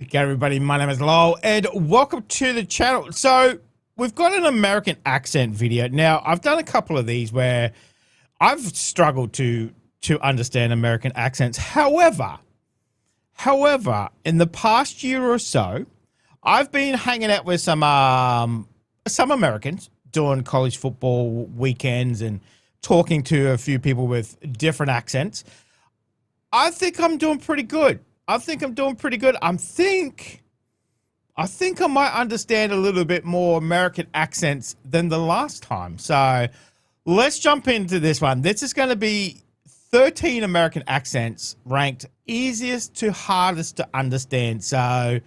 Okay, everybody, my name is Lowell, and welcome to the channel. So, we've got an American accent video. Now, I've done a couple of these where I've struggled to understand American accents. However, in the past year or so, I've been hanging out with some Americans doing college football weekends and talking to a few people with different accents. I think I'm doing pretty good. I think I might understand a little bit more American accents than the last time. So let's jump into this one. This is going to be 13 American accents ranked easiest to hardest to understand. So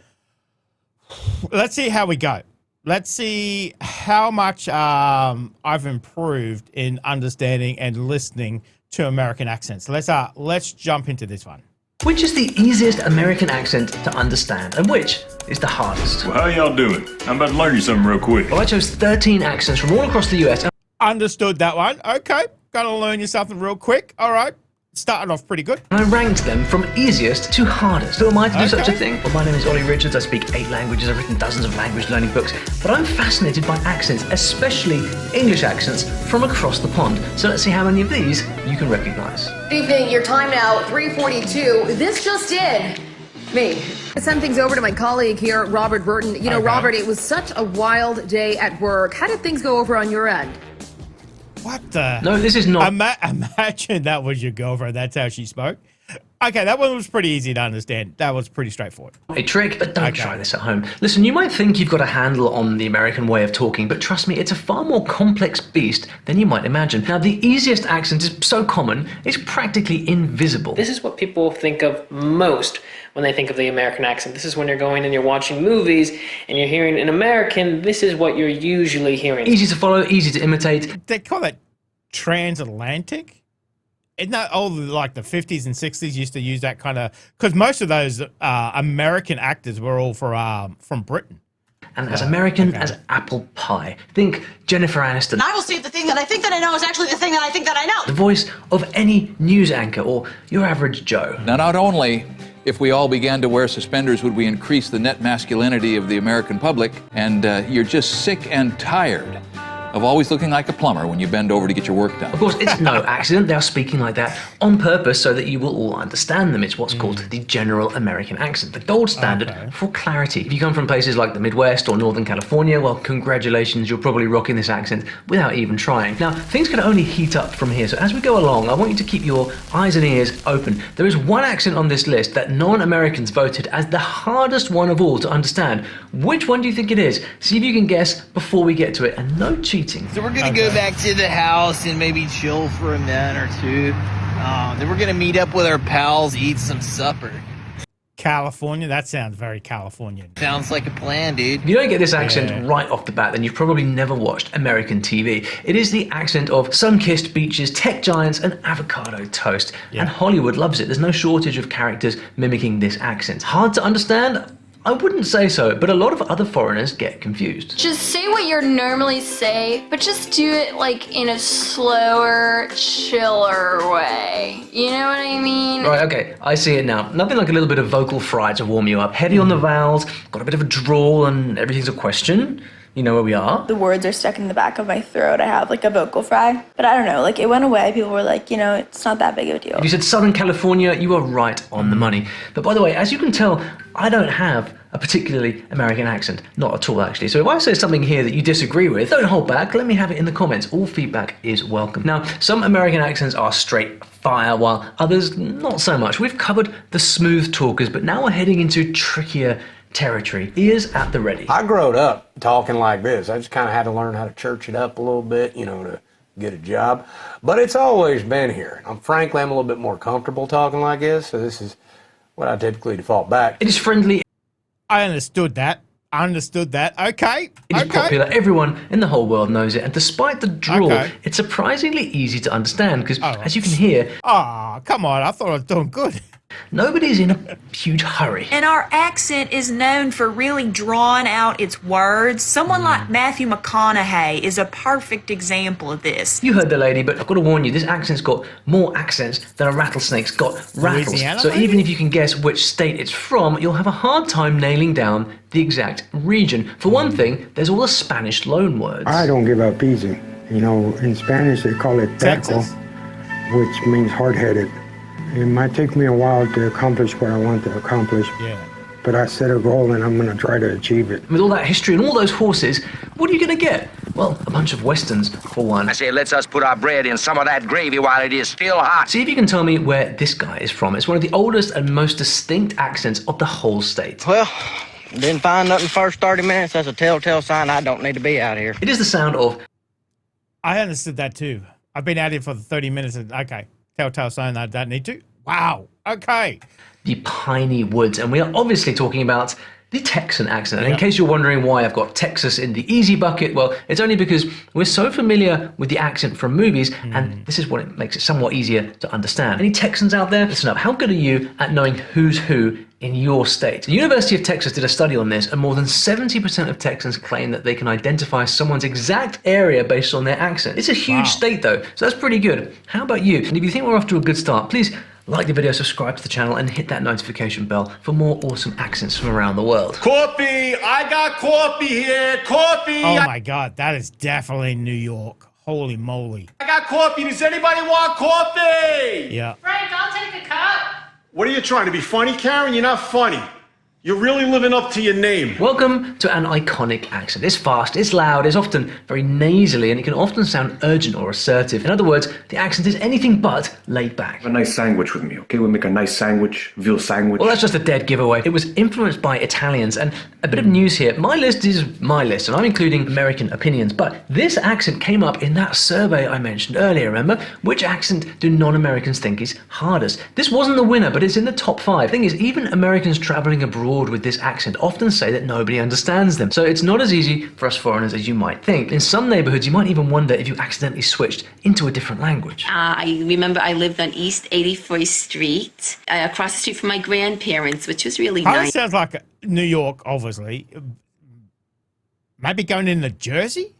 let's see how we go. Let's see how much I've improved in understanding and listening to American accents. Let's jump into this one. Which is the easiest American accent to understand, and which is the hardest? Well, how y'all doing? I'm about to learn you something real quick. Well, I chose 13 accents from all across the US. Understood that one. Okay, gonna learn you something real quick. All right, starting off pretty good. And I ranked them from easiest to hardest. Who am I to do such a thing? Well, my name is Ollie Richards. I speak 8 languages. I've written dozens of language learning books. But I'm fascinated by accents, especially English accents from across the pond. So let's see how many of these you can recognize. Good evening, your time now, 3:42. This just in. Me. I send things over to my colleague here, Robert Burton. You know, Okay. Robert, it was such a wild day at work. How did things go over on your end? What the? No, this is not. Imagine that was your girlfriend. That's how she spoke. Okay, that one was pretty easy to understand. That was pretty straightforward. A trick, but don't try this at home. Listen, you might think you've got a handle on the American way of talking, but trust me, it's a far more complex beast than you might imagine. Now, the easiest accent is so common, it's practically invisible. This is what people think of most when they think of the American accent. This is when you're going and you're watching movies and you're hearing an American, this is what you're usually hearing. Easy to follow, easy to imitate. They call that transatlantic. Isn't that like the 50s and 60s used to use that kind of, because most of those American actors were all from Britain. And as American as apple pie. Think Jennifer Aniston. I will see if the thing that I think that I know is actually the thing that I think that I know. The voice of any news anchor or your average Joe. Now, not only if we all began to wear suspenders would we increase the net masculinity of the American public, and you're just sick and tired of always looking like a plumber when you bend over to get your work done. Of course, it's no accident they are speaking like that on purpose so that you will all understand them. It's what's called the general American accent, the gold standard for clarity. If you come from places like the Midwest or Northern California, well, congratulations, you're probably rocking this accent without even trying. Now, things can only heat up from here, so as we go along, I want you to keep your eyes and ears open. There is one accent on this list that non-Americans voted as the hardest one of all to understand. Which one do you think it is? See if you can guess before we get to it, and no cheating. So we're gonna go back to the house and maybe chill for a minute or two. Then we're gonna meet up with our pals, eat some supper. California? That sounds very Californian. Sounds like a plan, dude. If you don't get this accent right off the bat, then you've probably never watched American TV. It is the accent of sun-kissed beaches, tech giants, and avocado toast. And Hollywood loves it. There's no shortage of characters mimicking this accent. Hard to understand? I wouldn't say so, but a lot of other foreigners get confused. Just say what you normally say, but just do it like in a slower, chiller way. You know what I mean? Right, okay, I see it now. Nothing like a little bit of vocal fry to warm you up. Heavy on the vowels, got a bit of a drawl, and everything's a question. You know where we are? The words are stuck in the back of my throat. I have like a vocal fry, but I don't know, like it went away. People were like, you know, it's not that big of a deal. If you said Southern California, you are right on the money. But by the way, as you can tell, I don't have a particularly American accent. Not at all, actually. So if I say something here that you disagree with, don't hold back. Let me have it in the comments. All feedback is welcome. Now, some American accents are straight fire, while others not so much. We've covered the smooth talkers, but now we're heading into trickier territory. Ears at the ready. I growed up talking like this. I just kind of had to learn how to church it up a little bit, you know, to get a job. But it's always been here. Frankly, I'm a little bit more comfortable talking like this, so this is what I typically default back. It is friendly. I understood that. Okay. It is popular. Everyone in the whole world knows it. And despite the drawl, it's surprisingly easy to understand because, as you can hear... come on. I thought I was doing good. Nobody's in a huge hurry. And our accent is known for really drawing out its words. Someone like Matthew McConaughey is a perfect example of this. You heard the lady, but I've got to warn you, this accent's got more accents than a rattlesnake's got rattles. Louisiana, So maybe? even if you can guess which state it's from, you'll have a hard time nailing down the exact region. For one thing, there's all the Spanish loan words. I don't give up easy. You know, in Spanish they call it terco, which means hard-headed. It might take me a while to accomplish what I want to accomplish, but I set a goal and I'm going to try to achieve it. With all that history and all those horses, what are you going to get? Well, a bunch of westerns, for one. I say, let's us put our bread in some of that gravy while it is still hot. See if you can tell me where this guy is from. It's one of the oldest and most distinct accents of the whole state. Well, didn't find nothing first 30 minutes. That's a telltale sign I don't need to be out here. It is the sound of... I understood that too. I've been out here for 30 minutes and, okay, telltale sign that I don't need to. Wow, okay. The piney woods, and we are obviously talking about the Texan accent. And in case you're wondering why I've got Texas in the easy bucket, well, it's only because we're so familiar with the accent from movies, and this is what it makes it somewhat easier to understand. Any Texans out there? Listen up, how good are you at knowing who's who in your state? The University of Texas did a study on this, and more than 70% of Texans claim that they can identify someone's exact area based on their accent. It's a huge state though, so that's pretty good. How about you? And if you think we're off to a good start, please like the video, subscribe to the channel, and hit that notification bell for more awesome accents from around the world. Coffee! I got coffee here! Coffee! Oh my God, that is definitely New York. Holy moly. I got coffee. Does anybody want coffee? Yeah. Frank, I'll take a cup. What are you trying to be funny, Karen? You're not funny. You're really living up to your name. Welcome to an iconic accent. It's fast, it's loud, it's often very nasally, and it can often sound urgent or assertive. In other words, the accent is anything but laid back. Have a nice sandwich with me, okay? We'll make a nice sandwich, veal sandwich. Well, that's just a dead giveaway. It was influenced by Italians, and a bit of news here. My list is my list, and I'm including American opinions, but this accent came up in that survey I mentioned earlier, remember? Which accent do non-Americans think is hardest? This wasn't the winner, but it's in the top 5. The thing is, even Americans traveling abroad with this accent often say that nobody understands them. So it's not as easy for us foreigners as you might think. In some neighborhoods, you might even wonder if you accidentally switched into a different language. I remember I lived on East 81st Street, across the street from my grandparents, which was really nice. Sounds like New York, obviously. Maybe going into Jersey?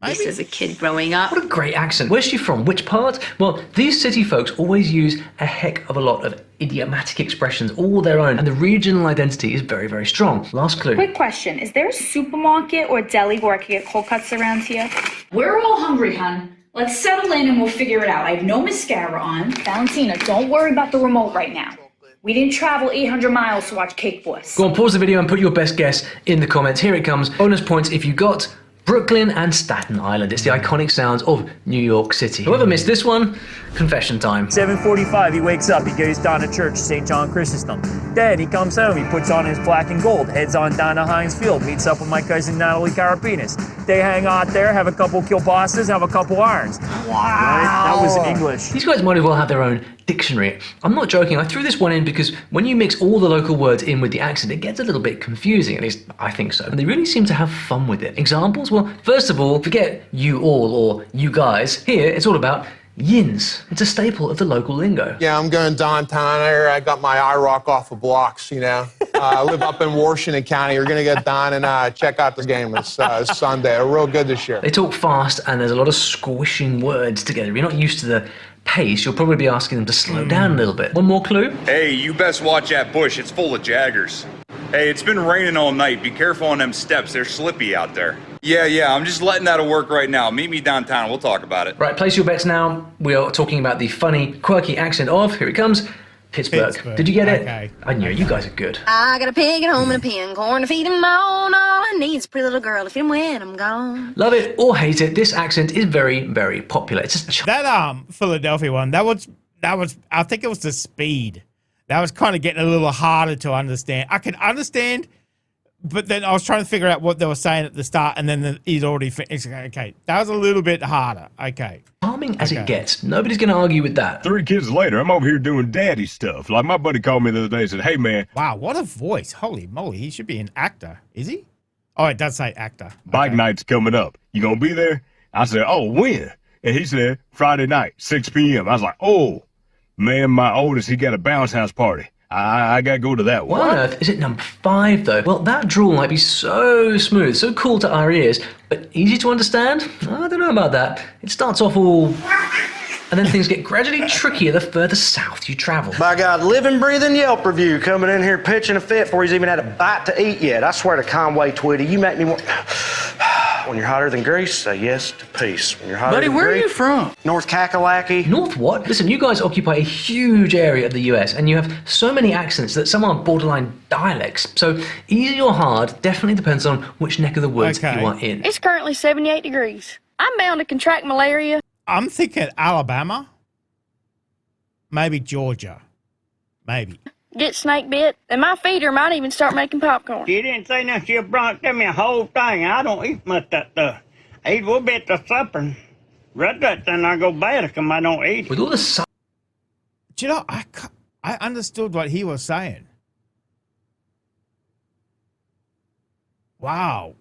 Maybe? As a kid growing up. What a great accent. Where's she from? Which part? Well, these city folks always use a heck of a lot of idiomatic expressions, all their own, and the regional identity is very, very strong. Last clue. Quick question. Is there a supermarket or deli where I can get cold cuts around here? We're all hungry, hon. Let's settle in and we'll figure it out. I have no mascara on. Valentina, don't worry about the remote right now. We didn't travel 800 miles to watch Cake Boys. Go on, pause the video and put your best guess in the comments. Here it comes. Bonus points if you got Brooklyn and Staten Island. It's the iconic sounds of New York City. Whoever missed this one, confession time. 7:45, he wakes up, he goes down to church, St. John Chrysostom. Then he comes home, he puts on his black and gold, heads on down to Heinz Field, meets up with my cousin Natalie Carapinas. They hang out there, have a couple kielbasa's, have a couple irons. Wow! Right? That was English. These guys might as well have their own dictionary. I'm not joking, I threw this one in because when you mix all the local words in with the accent, it gets a little bit confusing, at least I think so. And they really seem to have fun with it. Examples? Well, first of all, forget you all or you guys. Here, it's all about yins. It's a staple of the local lingo. Yeah, I'm going downtown here. I got my eye rock off of blocks, you know. I live up in Washington County. We're going to get down and check out the game. It's Sunday. They're real good this year. They talk fast and there's a lot of squishing words together. If you're not used to the pace, you'll probably be asking them to slow down a little bit. One more clue? Hey, you best watch that bush. It's full of jaggers. Hey, it's been raining all night. Be careful on them steps. They're slippy out there. Yeah, I'm just letting that work right now. Meet me downtown. We'll talk about it. Right, place your bets now. We are talking about the funny, quirky accent of, here it comes, Pittsburgh. Did you get it? Okay. I knew it. You guys are good. I got a pig at home and a pin, corn to feed him on. All I need is a pretty little girl to feed him when I'm gone. Love it or hate it, this accent is very, very popular. It's just that Philadelphia one, that was I think it was the speed. That was kind of getting a little harder to understand. I could understand, but then I was trying to figure out what they were saying at the start, and then he's already finished. Okay, that was a little bit harder. Okay. Charming as it gets. Nobody's going to argue with that. 3 kids later, I'm over here doing daddy stuff. Like my buddy called me the other day and said, hey, man. Wow, what a voice. Holy moly. He should be an actor. Is he? Oh, it does say actor. Bike night's coming up. You going to be there? I said, oh, when? And he said, Friday night, 6 p.m. I was like, oh, Man, my oldest, he got a bounce house party. I gotta go to that one. Why on earth is it number 5 though? Well, that drawl might be so smooth, so cool to our ears, but easy to understand? I don't know about that. It starts off all... and then things get gradually trickier the further south you travel. By God, living, breathing Yelp review coming in here pitching a fit before he's even had a bite to eat yet. I swear to Conway Twitty, you make me want... When you're hotter than grease, say yes to peace. When you're hotter Buddy, than where are grease, you from? North Kakalaki. North what? Listen, you guys occupy a huge area of the US, and you have so many accents that some are borderline dialects. So easy or hard definitely depends on which neck of the woods you are in. It's currently 78 degrees. I'm bound to contract malaria. I'm thinking Alabama. Maybe Georgia. Maybe. Get snake bit, and my feeder might even start making popcorn. She didn't say nothing. She brought me a whole thing. I don't eat much of that stuff. I eat a little bit of supper. Right that then I go bad because I don't eat. With all the Do you know, I understood what he was saying. Wow.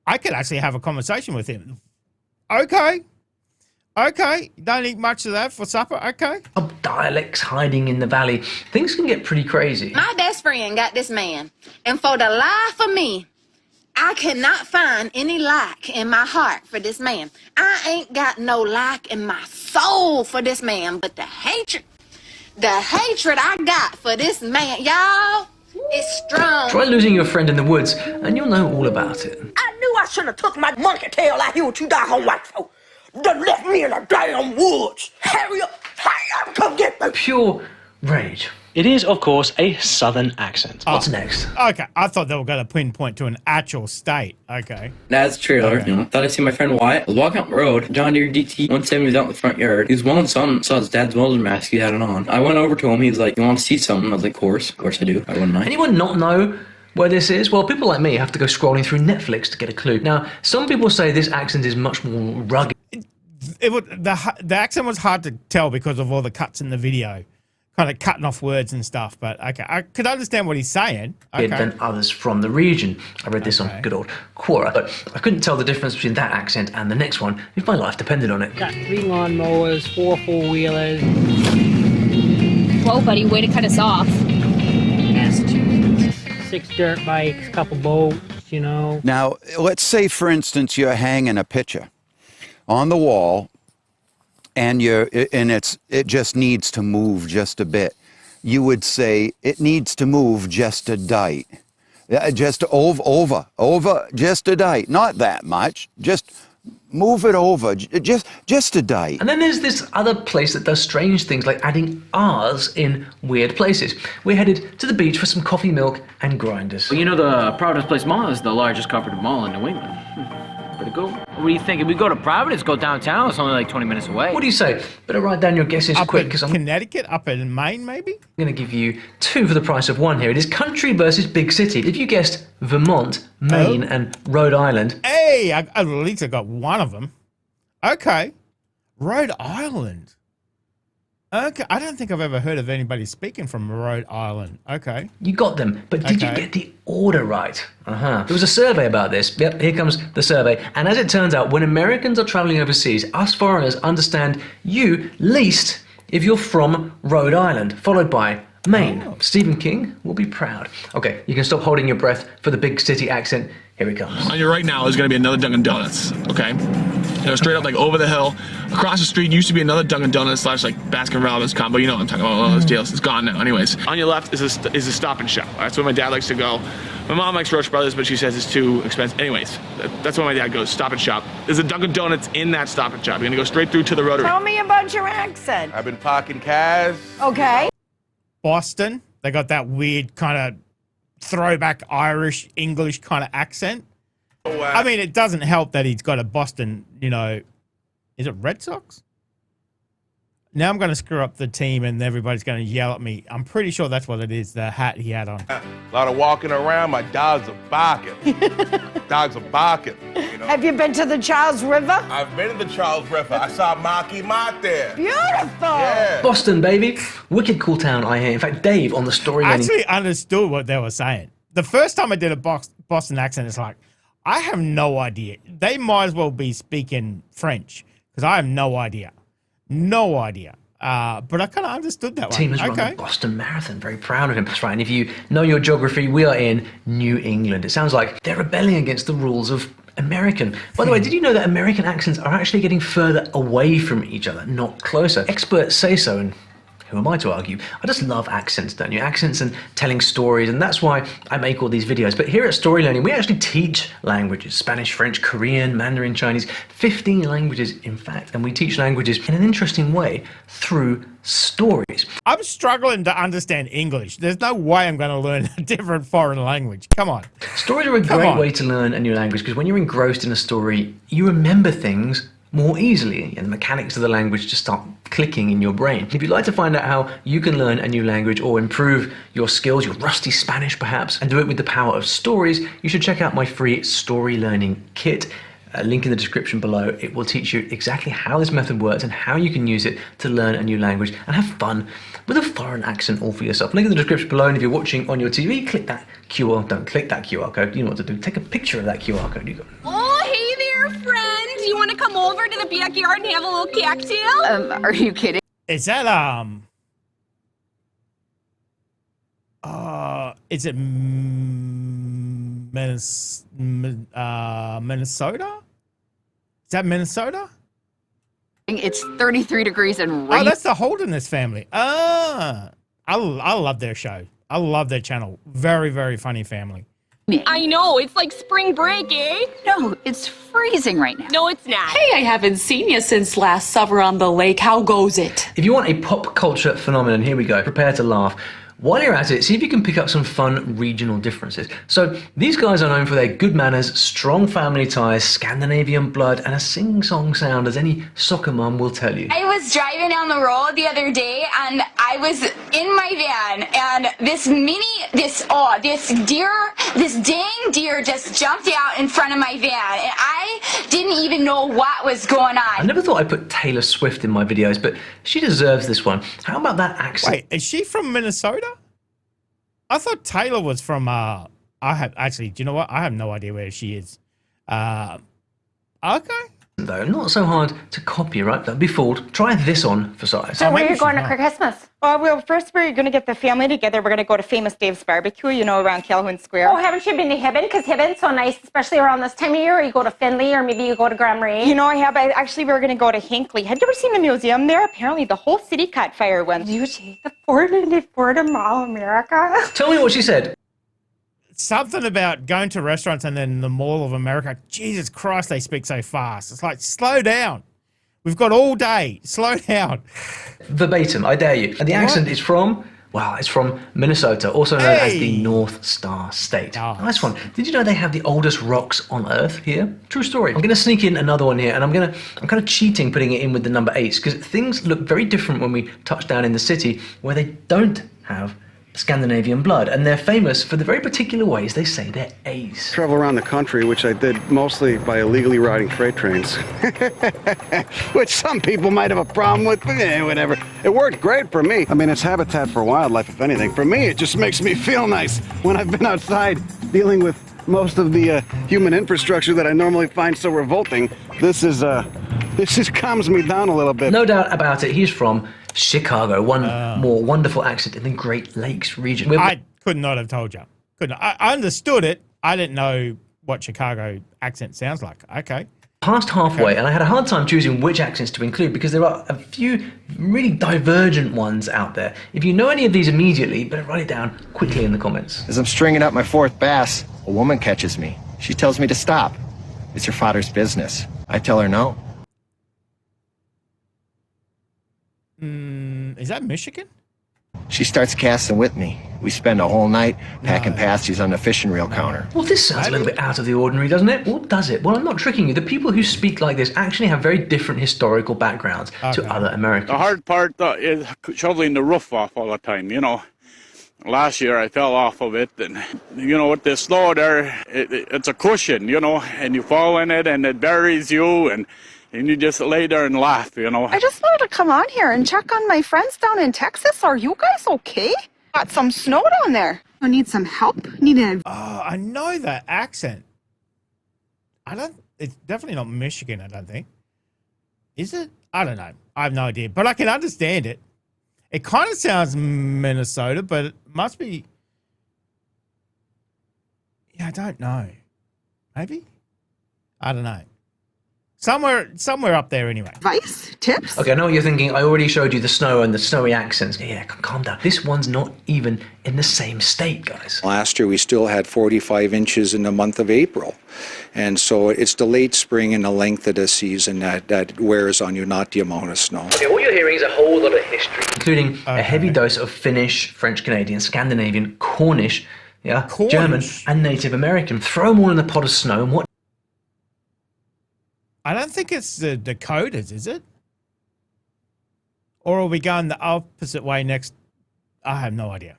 I could actually have a conversation with him. Okay. Okay, don't eat much of that for supper, okay? Dialects hiding in the valley. Things can get pretty crazy. My best friend got this man, and for the life of me, I cannot find any like in my heart for this man. I ain't got no like in my soul for this man, but the hatred I got for this man, y'all, is strong. Try losing your friend in the woods, and you'll know all about it. I knew I should have took my monkey tail out here with you doggone white folk. Done left me in the damn woods. Hurry up, come get me. Pure rage. It is, of course, a southern accent. What's next? Okay, I thought they were going to pinpoint to an actual state. Okay. That's true. Okay. Thought I see my friend Wyatt. I was walking up the road. John Deere DT 170 was out in the front yard. He was one son, saw his dad's welder mask. He had it on. I went over to him. He was like, "You want to see something?" I was like, Of course I do. I wouldn't mind. Anyone not know where this is? Well, people like me have to go scrolling through Netflix to get a clue. Now, some people say this accent is much more rugged. The accent was hard to tell because of all the cuts in the video, kind of cutting off words and stuff. But okay, I could understand what he's saying. Okay. Than others from the region. I read this on good old Quora, but I couldn't tell the difference between that accent and the next one if my life depended on it. Got 3 lawnmowers, 4 4-wheelers. Whoa, buddy, way to cut us off. Massachusetts. 6 dirt bikes, couple boats, you know. Now, let's say, for instance, you're hanging a picture on the wall, and it just needs to move just a bit. You would say it needs to move just a dite, just over, just a dite, not that much. Just move it over, just a dite. And then there's this other place that does strange things like adding R's in weird places. We're headed to the beach for some coffee, milk, and grinders. Well, you know the Providence Place Mall is the largest cooperative mall in New England. Better go. What do you think? If we go to Providence, go downtown, it's only like 20 minutes away. What do you say? Better write down your guesses quick, because I'm Connecticut, up in Maine, maybe? going to give you 2 for the price of 1 here. It is country versus big city. If you guessed Vermont, Maine, and Rhode Island. Hey, at least I got one of them. Okay. Rhode Island. Okay, I don't think I've ever heard of anybody speaking from Rhode Island. Okay. You got them, but did you get the order right? There was a survey about this. Yep, here comes the survey. And as it turns out, when Americans are traveling overseas, us foreigners understand you least if you're from Rhode Island, followed by Maine. Oh. Stephen King will be proud. Okay, you can stop holding your breath for the big city accent. Here it comes. On your right now is going to be another Dunkin' Donuts, okay? You know, straight up like over the hill. Across the street used to be another Dunkin' Donuts / like Baskin Robbins combo. You know what I'm talking about. All those deals. It's gone now. Anyways, on your left is a Stop and Shop. That's where my dad likes to go. My mom likes Roche Brothers, but she says it's too expensive. Anyways, that's where my dad goes. Stop and Shop. There's a Dunkin' Donuts in that Stop and Shop. You're gonna go straight through to the Rotary. Tell me about your accent. I've been parking cars. Okay. Boston. They got that weird kind of throwback Irish English kind of accent. Oh, wow. I mean, it doesn't help that he's got a Boston, you know, is it Red Sox? Now I'm going to screw up the team and everybody's going to yell at me. I'm pretty sure that's what it is, the hat he had on. A lot of walking around. My dogs are barking. Dogs are barking. You know? Have you been to the Charles River? I've been to the Charles River. I saw Marky Mark there. Beautiful. Yeah. Boston, baby. Wicked cool town, I hear. In fact, Dave on the story. I actually understood what they were saying. The first time I did a Boston accent, it's like, I have no idea. They might as well be speaking French because I have no idea. No idea. But I kind of understood that one. Team has run the Boston Marathon. Very proud of him. That's right. And if you know your geography, we are in New England. It sounds like they're rebelling against the rules of American. By the way, did you know that American accents are actually getting further away from each other, not closer? Experts say so, and who am I to argue? I just love accents, don't you? Accents and telling stories, and that's why I make all these videos. But here at Story Learning, we actually teach languages: Spanish, French, Korean, Mandarin, Chinese, 15 languages, in fact. And we teach languages in an interesting way through stories. I'm struggling to understand English. There's no way I'm going to learn a different foreign language. Come on. Stories are a great way to learn a new language, because when you're engrossed in a story, you remember things more easily, and the mechanics of the language just start clicking in your brain. If you'd like to find out how you can learn a new language or improve your skills, your rusty Spanish perhaps, and do it with the power of stories, you should check out my free story learning kit. A link in the description below. It will teach you exactly how this method works and how you can use it to learn a new language and have fun with a foreign accent all for yourself. Link in the description below, and if you're watching on your TV, click that QR. Don't click that QR code. You know what to do. Take a picture of that QR code. You go. Oh, hey there, friend. You want to come over to the backyard and have a little cocktail? Are you kidding? Is that is it Minnesota? Is that Minnesota? It's 33 degrees and rain. Oh, that's the Holderness family. I love their show. I love their channel. Very, very funny family. I know, it's like spring break, eh? No, it's freezing right now. No, it's not. Hey, I haven't seen you since last summer on the lake. How goes it? If you want a pop culture phenomenon, here we go. Prepare to laugh. While you're at it, see if you can pick up some fun regional differences. So these guys are known for their good manners, strong family ties, Scandinavian blood, and a sing-song sound, as any soccer mom will tell you. I was driving down the road the other day, and I was in my van, and this dang deer just jumped out in front of my van, and I didn't even know what was going on. I never thought I'd put Taylor Swift in my videos, but she deserves this one. How about that accent? Wait, is she from Minnesota? I thought Taylor was from, do you know what? I have no idea where she is. Okay. Though, not so hard to copy, right? Don't be fooled. Try this on for size. So where are you going to Christmas? Well, first we're going to get the family together. We're going to go to Famous Dave's Barbecue, around Calhoun Square. Oh, haven't you been to Hibbon? Because Hibbon's so nice, especially around this time of year. Or you go to Findlay, or maybe you go to Grand Marais. I have. Actually, we were going to go to Hinckley. Have you ever seen the museum there? Apparently, the whole city caught fire once. Do you take the 494 to Mall America? Tell me what she said. Something about going to restaurants and then the Mall of America. Jesus Christ, they speak so fast. It's like, slow down. We've got all day. Slow down. Verbatim, I dare you. And the accent is from, it's from Minnesota, also known as the North Star State. Nice one. Did you know they have the oldest rocks on Earth here? True story. I'm going to sneak in another one here, and I'm kind of cheating putting it in with the number 8s, because things look very different when we touch down in the city where they don't have Scandinavian blood, and they're famous for the very particular ways they say their A's. Travel around the country, which I did mostly by illegally riding freight trains, which some people might have a problem with, but whatever. It worked great for me. I mean, it's habitat for wildlife, if anything. For me, it just makes me feel nice when I've been outside dealing with most of the human infrastructure that I normally find so revolting. This just calms me down a little bit. No doubt about it. He's from Chicago, one more wonderful accent in the Great Lakes region. I could not have told you. I understood it. I didn't know what Chicago accent sounds like. Okay. Past halfway, and I had a hard time choosing which accents to include because there are a few really divergent ones out there. If you know any of these immediately, better write it down quickly in the comments. As I'm stringing up my 4th bass, a woman catches me. She tells me to stop. It's her father's business. I tell her no. Is that Michigan? She starts casting with me. We spend a whole night packing pasties on the fishing reel counter. Well, this sounds a little bit out of the ordinary, doesn't it? Well, does it? Well, I'm not tricking you. The people who speak like this actually have very different historical backgrounds to other Americans. The hard part is shoveling the roof off all the time, Last year I fell off of it, and with the snow there, it's a cushion, and you fall in it and it buries you, and you just lay there and laugh, I just wanted to come on here and check on my friends down in Texas. Are you guys okay? Got some snow down there. I need some help. I know that accent. It's definitely not Michigan, I don't think. Is it? I don't know. I have no idea, but I can understand it. It kind of sounds Minnesota, but it must be. Yeah, I don't know. Maybe? I don't know. Somewhere up there anyway. Advice? Tips? Okay, I know what you're thinking. I already showed you the snow and the snowy accents. Yeah, calm down. This one's not even in the same state, guys. Last year we still had 45 inches in the month of April. And so it's the late spring and the length of the season that wears on you, not the amount of snow. Okay, all you're hearing is a whole lot of history, including a heavy dose of Finnish, French Canadian, Scandinavian, Cornish, German, and Native American. Throw them all in the pot of snow and what? I don't think it's the Dakotas, is it? Or are we going the opposite way next? I have no idea.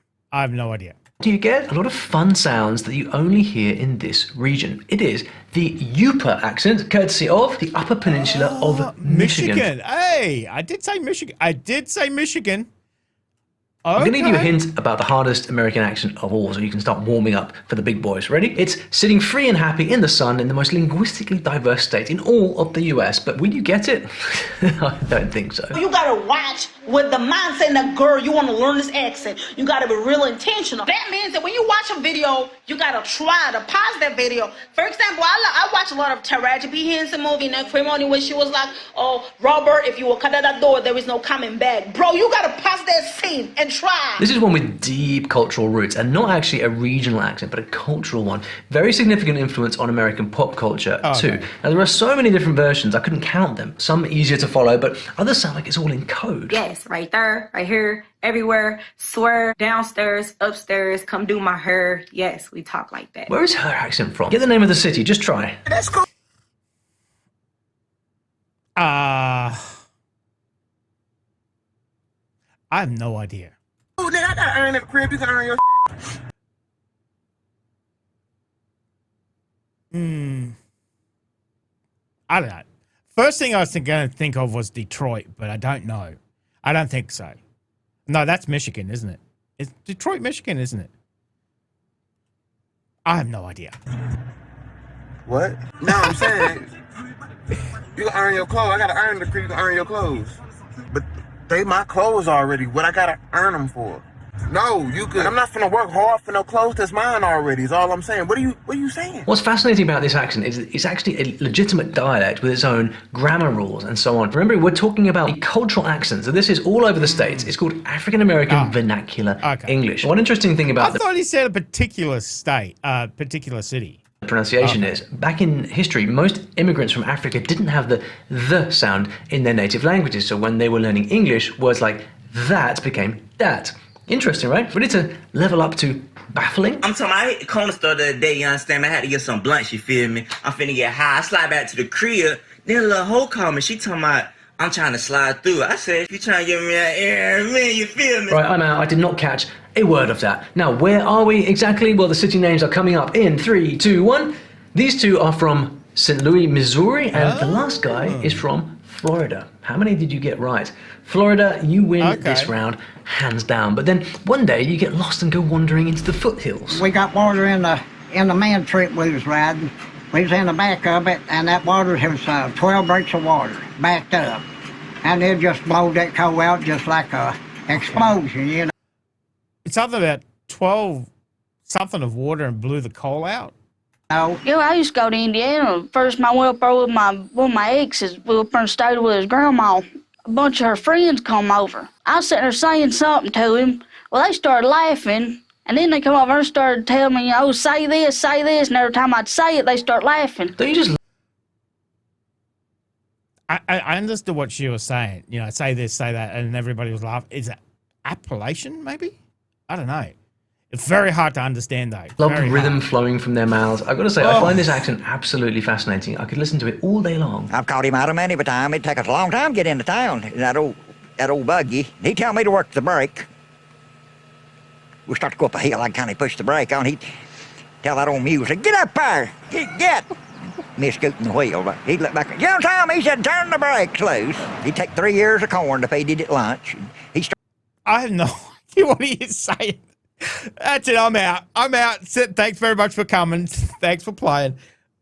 Do you get a lot of fun sounds that you only hear in this region? It is the Yooper accent, courtesy of the Upper Peninsula of Michigan. Hey, I did say Michigan. I'm going to give you a hint about the hardest American accent of all, so you can start warming up for the big boys. Ready? It's sitting free and happy in the sun in the most linguistically diverse state in all of the US. But will you get it? I don't think so. You got to watch with the mindset that, girl, you want to learn this accent. You got to be real intentional. That means that when you watch a video, you got to try to pause that video. For example, I watch a lot of Taraji P. Henson movie, Acrimony, where she was like, oh, Robert, if you will cut out that door, there is no coming back. Bro, you got to pause that scene and try. This is one with deep cultural roots, and not actually a regional accent, but a cultural one. Very significant influence on American pop culture, too. Now, there are so many different versions, I couldn't count them. Some easier to follow, but others sound like it's all in code. Yes, right there, right here, everywhere. Swear, downstairs, upstairs, come do my hair. Yes, we talk like that. Where is her accent from? Get the name of the city, just try. That's cool. I have no idea. Oh, nigga, I gotta earn that crib. You can earn your. I don't know. First thing I was going to think of was Detroit, but I don't know. I don't think so. No, that's Michigan, isn't it? It's Detroit, Michigan, isn't it? I have no idea. What? No, I'm saying you can earn your clothes. I gotta earn the crib. You can earn your clothes. But they my clothes already. What I gotta earn them for? No, you could. I'm not finna work hard for no clothes that's mine already. Is all I'm saying. What are you saying? What's fascinating about this accent is it's actually a legitimate dialect with its own grammar rules and so on. Remember, we're talking about a cultural accent, so this is all over the States. It's called African American Vernacular English. One interesting thing about I thought he said a particular state, particular city. The pronunciation is, back in history, most immigrants from Africa didn't have the sound in their native languages, so when they were learning English, words like that became that. Interesting, right? Ready to level up to baffling? I'm talking about I hit the corner store the other day, you understand? I had to get some blunts, you feel me? I'm finna get high. I slide back to the crib, then a little hoe called me. She talking about, I'm trying to slide through. I said, you trying to give me that air, man, you feel me? Right, I'm out. I did not catch a word of that. Now, where are we exactly? Well, the city names are coming up in 3, 2, 1. These two are from St. Louis, Missouri, and the last guy is from Florida. How many did you get right? Florida, you win this round, hands down. But then one day you get lost and go wandering into the foothills. We got water in the man trip we was riding. We was in the back of it, and that water was 12 breaks of water backed up. And it just blowed that coal out just like a explosion, you know. It's something about 12 something of water and blew the coal out. No. Yeah, I used to go to Indiana. First, I went up there with one of my exes. We were up there and stayed with his grandma. A bunch of her friends come over. I was sitting there saying something to him. Well, they started laughing, and then they come over and started telling me, oh, say this, and every time I'd say it, they start laughing. Don't you just... I understood what she was saying. You know, say this, say that, and everybody was laughing. Is it Appalachian, maybe? I don't know. It's very hard to understand, though. Love the rhythm flowing from their mouths. I've got to say, I find this accent absolutely fascinating. I could listen to it all day long. I've caught him out of many a time. It'd take us a long time to get into town in that old buggy. He'd tell me to work the brake. We'd start to go up a hill. I'd kind of push the brake on. He'd tell that old mule, get up there, get. Me scooting the wheel, but he'd look back. You know, Tom, he said, turn the brakes loose. He'd take 3 years of corn to feed it at lunch. I have no idea what he is saying. That's it. I'm out. Thanks very much for coming. Thanks for playing.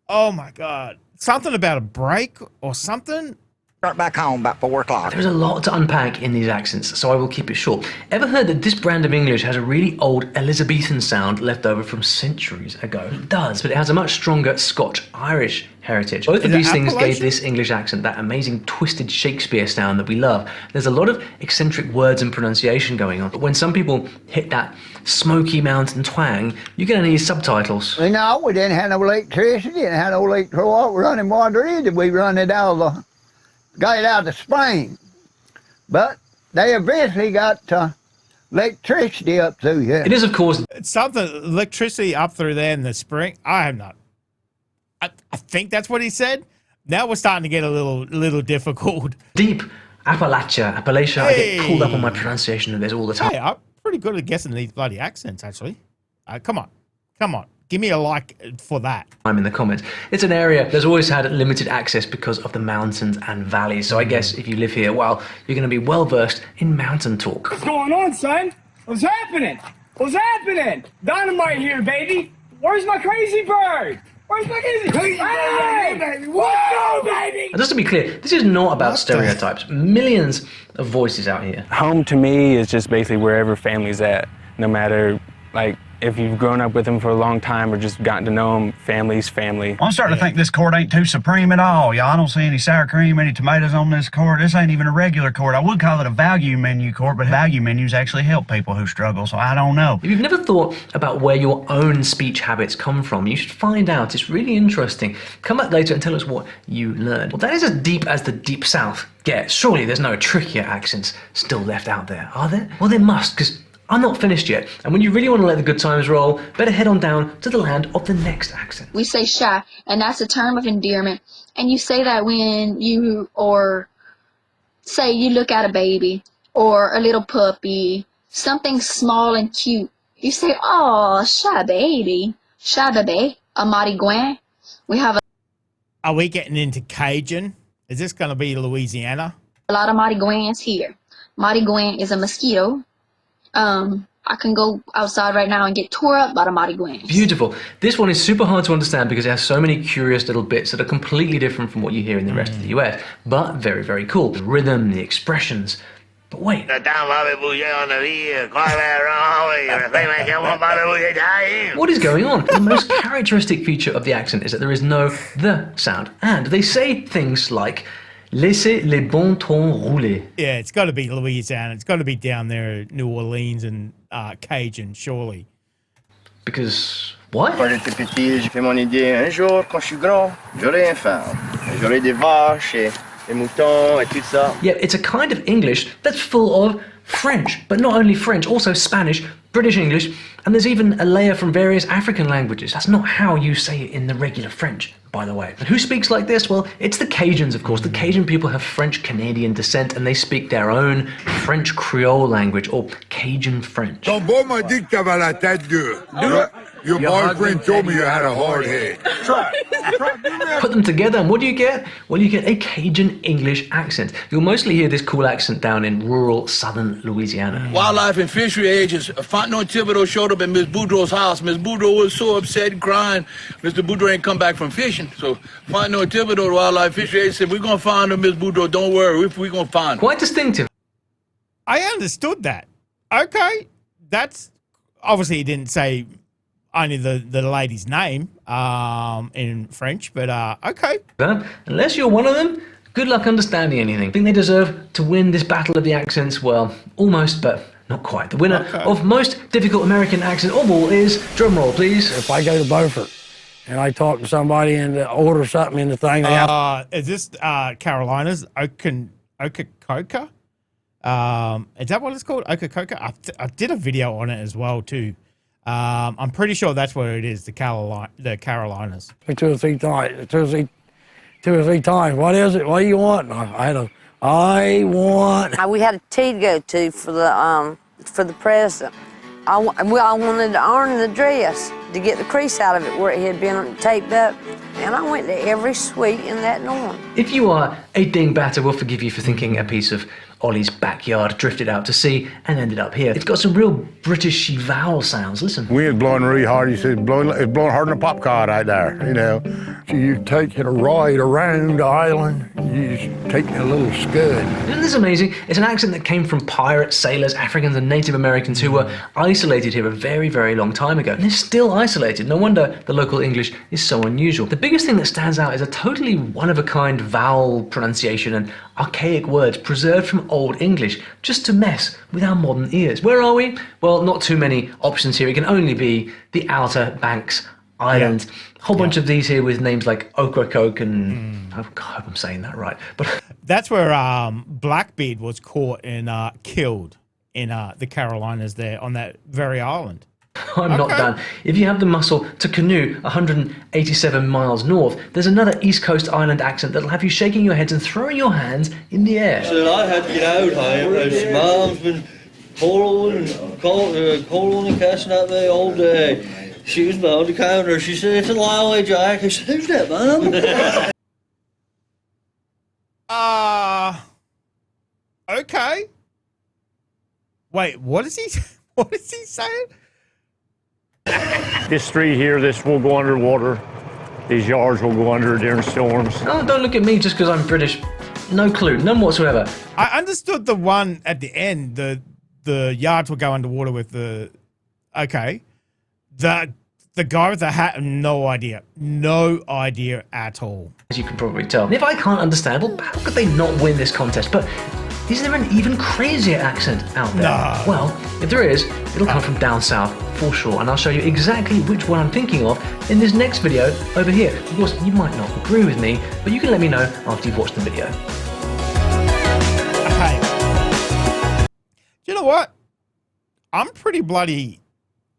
Oh, my God. Something about a break or something? Start back home about 4 o'clock. There's a lot to unpack in these accents, so I will keep it short. Ever heard that this brand of English has a really old Elizabethan sound left over from centuries ago? It does, but it has a much stronger Scotch-Irish heritage. Both of these things gave this English accent that amazing twisted Shakespeare sound that we love. There's a lot of eccentric words and pronunciation going on, but when some people hit that Smoky Mountain twang, you're going to need subtitles. You know, we didn't have no electricity, didn't have no running water either. We run it out of the... got it out of the spring, but they eventually got electricity up through here. It is, of course, something electricity up through there in the spring. I have not. I think that's what he said. Now we're starting to get a little difficult. Deep Appalachia. Hey. I get pulled up on my pronunciation of this all the time. Hey, I'm pretty good at guessing these bloody accents, actually. Come on. Give me a like for that. I'm in the comments. It's an area that's always had limited access because of the mountains and valleys. So I guess if you live here, well, you're going to be well versed in mountain talk. What's going on, son? What's happening? What's happening? Dynamite here, baby. Where's my crazy bird? Where's my crazy? Hey, baby. Whoa, baby. And just to be clear, this is not about stereotypes. Millions of voices out here. Home to me is just basically wherever family's at, no matter like if you've grown up with them for a long time or just gotten to know them, family's family. I'm starting to think this court ain't too supreme at all, y'all. I don't see any sour cream, any tomatoes on this court. This ain't even a regular court. I would call it a value menu court, but value menus actually help people who struggle, so I don't know. If you've never thought about where your own speech habits come from, you should find out. It's really interesting. Come back later and tell us what you learned. Well, that is as deep as the Deep South gets. Surely there's no trickier accents still left out there, are there? Well, there must, because I'm not finished yet, and when you really want to let the good times roll, better head on down to the land of the next accent. We say shy, and that's a term of endearment. And you say that when you, or say you look at a baby, or a little puppy, something small and cute. You say, oh, shy baby, shy baby, a marigouin. We have Are we getting into Cajun? Is this going to be Louisiana? a lot of marigouins here. Marigouin is a mosquito. I can go outside right now and get tore up by the marigouins. Beautiful. This one is super hard to understand because it has so many curious little bits that are completely different from what you hear in the rest of the US, but very, very cool. The rhythm, the expressions. But wait. What is going on? The most characteristic feature of the accent is that there is no the sound, and they say things like laissez les bons tons rouler. Yeah, it's got to be Louisiana. It's got to be down there, New Orleans and Cajun, surely. Because what? Quand j'étais petit, j'ai fait mon idée. Un jour, quand je suis grand, j'aurai une femme. J'aurai des vaches et des moutons et tout ça. Yeah, it's a kind of English that's full of French, but not only French, also Spanish, British English, and there's even a layer from various African languages. That's not how you say it in the regular French, by the way. And who speaks like this? Well, it's the Cajuns, of course. The Cajun people have French-Canadian descent, and they speak their own French Creole language, or Cajun French. Ton beau m'a dit que t'avais la tête dure. Your boyfriend told me you had a hard head. Put them together, and what do you get? Well, you get a Cajun English accent. You'll mostly hear this cool accent down in rural southern Louisiana. Wildlife and fishery agents, Fontenot Thibodeau showed up at Miss Boudreaux's house. Miss Boudreaux was so upset and crying. Mr. Boudreaux ain't come back from fishing. So Fontenot Thibodeau, the wildlife fishery agent, said, we're going to find her, Miss Boudreaux. Don't worry, we're going to find her. Quite distinctive. I understood that. Okay. That's obviously he didn't say only the lady's name in French, but okay. Unless you're one of them, good luck understanding anything. I think they deserve to win this battle of the accents. Well, almost, but not quite. The winner of most difficult American accent of all is, drumroll please. If I go to Beaufort and I talk to somebody and order something in the thing, they have... Is this Carolina's Okakoka? Is that what it's called? Okakoka? I did a video on it as well too. I'm pretty sure that's what it is, the Carolinas. Two or three times. What is it? What do you want? I want. We had a tea to go to for the president. I wanted to iron the dress to get the crease out of it where it had been taped up, and I went to every suite in that dorm. If you are a dingbatter, we'll forgive you for thinking a piece of Ollie's backyard, drifted out to sea, and ended up here. It's got some real Britishy vowel sounds. Listen. Wind's blowing really hard. You see, it's blowing harder than a popcorn right there, you know. So you take it a ride around the island, you just take a little scud. Isn't this amazing? It's an accent that came from pirates, sailors, Africans, and Native Americans who were isolated here a very, very long time ago. And they're still isolated. No wonder the local English is so unusual. The biggest thing that stands out is a totally one-of-a-kind vowel pronunciation and archaic words preserved from Old English just to mess with our modern ears. Where are we? Well, not too many options here. It can only be the Outer Banks Islands. A whole bunch of these here with names like Ocracoke and I hope I'm saying that right. But that's where Blackbeard was caught and killed in the Carolinas there on that very island. I'm not done. If you have the muscle to canoe 187 miles north, there's another East Coast island accent that'll have you shaking your heads and throwing your hands in the air. So I had to get out home as Mom's been calling and cussing at me all day. She was behind the counter. She said, "It's a Lolly Jack." I said, "Who's that, Mom?" Okay. Wait, what is he saying? This street here, this will go underwater. These yards will go under during storms. Oh, don't look at me just because I'm British. No clue, none whatsoever. I understood the one at the end. The yards will go underwater with the. Okay. The guy with the hat, no idea at all. As you can probably tell. And if I can't understand, well, how could they not win this contest? But is there an even crazier accent out there? No. Well, if there is, it'll come from down south for sure, and I'll show you exactly which one I'm thinking of in this next video over here. Of course, you might not agree with me, but you can let me know after you've watched the video. Okay. Do you know what? I'm pretty bloody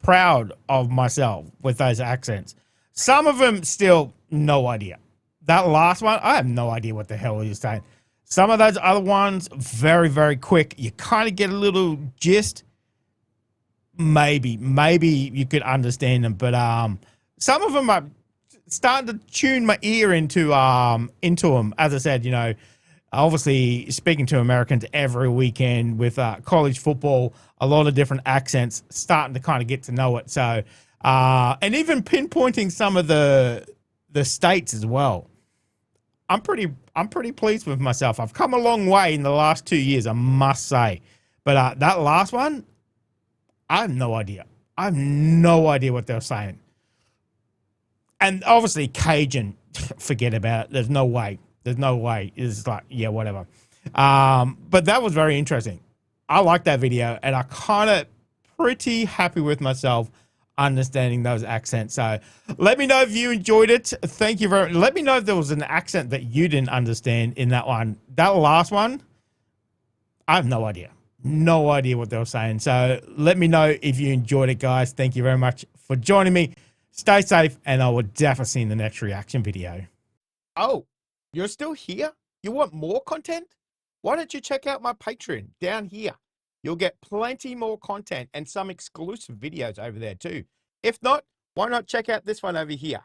proud of myself with those accents. Some of them still no idea. That last one, I have no idea what the hell you're saying. Some of those other ones, very, very quick. You kind of get a little gist. Maybe you could understand them, but some of them are starting to tune my ear into them. As I said, you know, obviously speaking to Americans every weekend with college football, a lot of different accents, starting to kind of get to know it. So, and even pinpointing some of the states as well. I'm pretty pleased with myself. I've come a long way in the last 2 years, I must say. But that last one, I have no idea. I have no idea what they're saying. And obviously Cajun, forget about it. There's no way. There's no way. It's like, yeah, whatever. But that was very interesting. I like that video, and I kind of pretty happy with myself understanding those accents. So let me know if you enjoyed it. Thank you very much. Let me know if there was an accent that you didn't understand in that one. That last one, I have no idea. No idea what they were saying. So let me know if you enjoyed it, guys. Thank you very much for joining me. Stay safe, and I will definitely see you in the next reaction video. Oh, you're still here? You want more content? Why don't you check out my Patreon down here? You'll get plenty more content and some exclusive videos over there too. If not, why not check out this one over here?